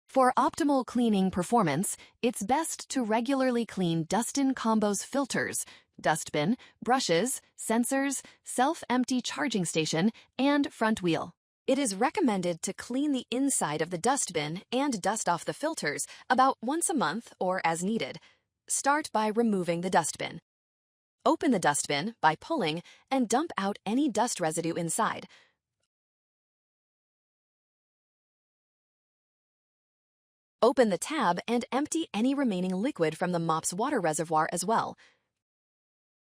For optimal cleaning performance, it's best to regularly clean Dustin Combo's filters, dustbin, brushes, sensors, self-empty charging station, and front wheel. It is recommended to clean the inside of the dustbin and dust off the filters about once a month or as needed. Start by removing the dustbin. Open the dustbin by pulling and dump out any dust residue inside. Open the tab and empty any remaining liquid from the mop's water reservoir as well.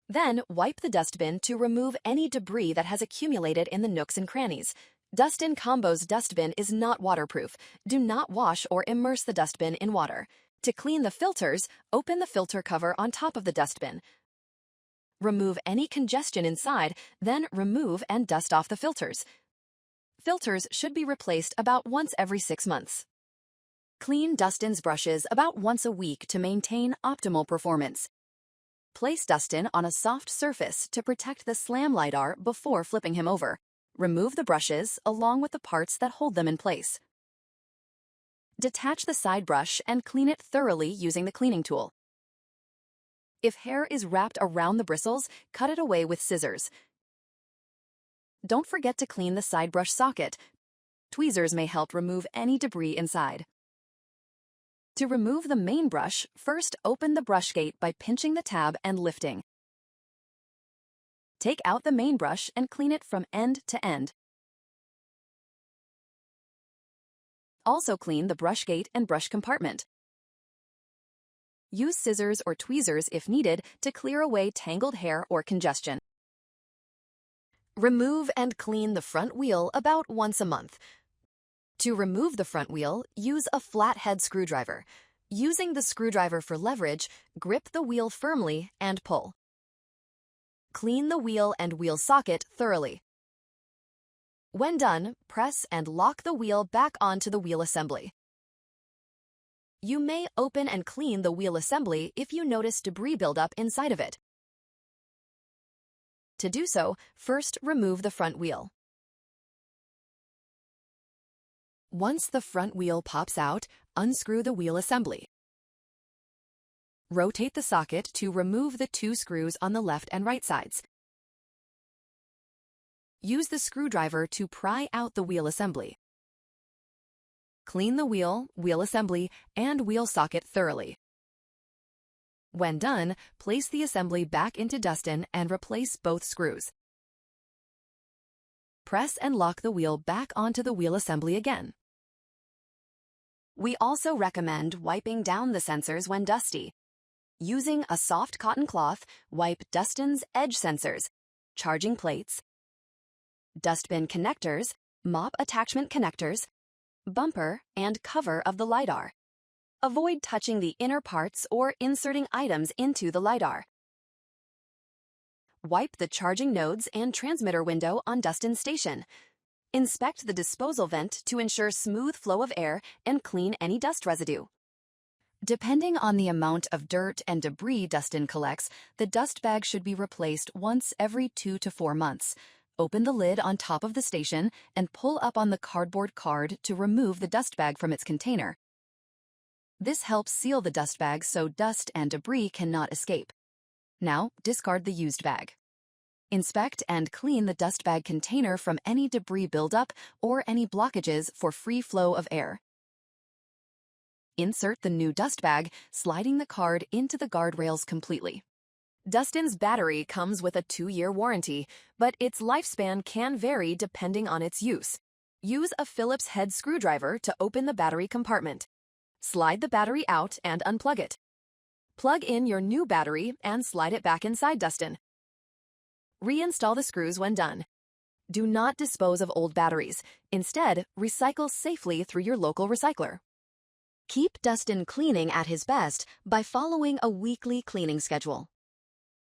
Then wipe the dustbin to remove any debris that has accumulated in the nooks and crannies. Dustin Combo's dustbin is not waterproof. Do not wash or immerse the dustbin in water. To clean the filters, open the filter cover on top of the dustbin. Remove any congestion inside, then remove and dust off the filters. Filters should be replaced about once every 6 months. Clean Dustin's brushes about once a week to maintain optimal performance. Place Dustin on a soft surface to protect the slam lidar before flipping him over. Remove the brushes along with the parts that hold them in place. Detach the side brush and clean it thoroughly using the cleaning tool. If hair is wrapped around the bristles, cut it away with scissors. Don't forget to clean the side brush socket. Tweezers may help remove any debris inside. To remove the main brush, first open the brush gate by pinching the tab and lifting. Take out the main brush and clean it from end to end. Also clean the brush gate and brush compartment. Use scissors or tweezers if needed to clear away tangled hair or congestion. Remove and clean the front wheel about once a month. To remove the front wheel, use a flathead screwdriver. Using the screwdriver for leverage, grip the wheel firmly and pull. Clean the wheel and wheel socket thoroughly. When done, press and lock the wheel back onto the wheel assembly. You may open and clean the wheel assembly if you notice debris buildup inside of it. To do so, first remove the front wheel. Once the front wheel pops out, unscrew the wheel assembly. Rotate the socket to remove the 2 screws on the left and right sides. Use the screwdriver to pry out the wheel assembly. Clean the wheel, wheel assembly, and wheel socket thoroughly. When done, place the assembly back into Dustin and replace both screws. Press and lock the wheel back onto the wheel assembly again. We also recommend wiping down the sensors when dusty. Using a soft cotton cloth, wipe Dustin's edge sensors, charging plates, dustbin connectors, mop attachment connectors, bumper, and cover of the lidar. Avoid touching the inner parts or inserting items into the lidar. Wipe the charging nodes and transmitter window on Dustin's station. Inspect the disposal vent to ensure smooth flow of air and clean any dust residue. Depending on the amount of dirt and debris Dustin collects, the dust bag should be replaced once every 2 to 4 months. Open the lid on top of the station and pull up on the cardboard card to remove the dust bag from its container. This helps seal the dust bag so dust and debris cannot escape. Now, discard the used bag. Inspect and clean the dust bag container from any debris buildup or any blockages for free flow of air. Insert the new dust bag, sliding the card into the guardrails completely. Dustin's battery comes with a 2-year warranty, but its lifespan can vary depending on its use. Use a Phillips head screwdriver to open the battery compartment. Slide the battery out and unplug it. Plug in your new battery and slide it back inside Dustin. Reinstall the screws when done. Do not dispose of old batteries. Instead, recycle safely through your local recycler. Keep Dustin cleaning at his best by following a weekly cleaning schedule.